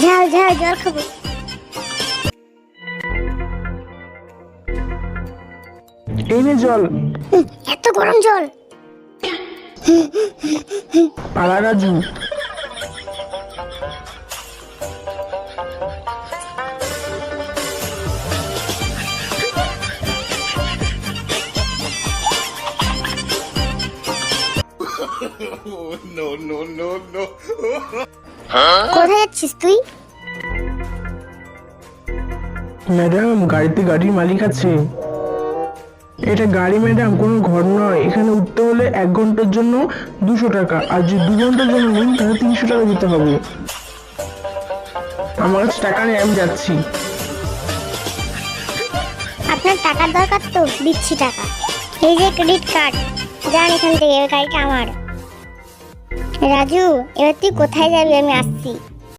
ঝাল ঝাল জল খাবো। এই নে জল। এত গরম জল। পালা রাজু। কোথায় যাচ্ছিস তুই? ম্যাডাম, গাড়িতে গাড়ির মালিক আছে। এটা গাড়ি ম্যাডাম, কোনো ঘর নয়। এখানে উঠতে হলে 1 ঘন্টার জন্য 200 টাকা, আর যদি 2 ঘন্টার জন্য নিন তাহলে 300 টাকা দিতে হবে। আমার কাছে টাকা নেই, আমি যাচ্ছি। আপনার টাকার দরকার তো দিচ্ছি টাকা। এই যে ক্রেডিট কার্ড, যান এখান থেকে, গাড়িটা আমার। রাজু, এবার তুই কোথায় যাবি? আমি আসছি।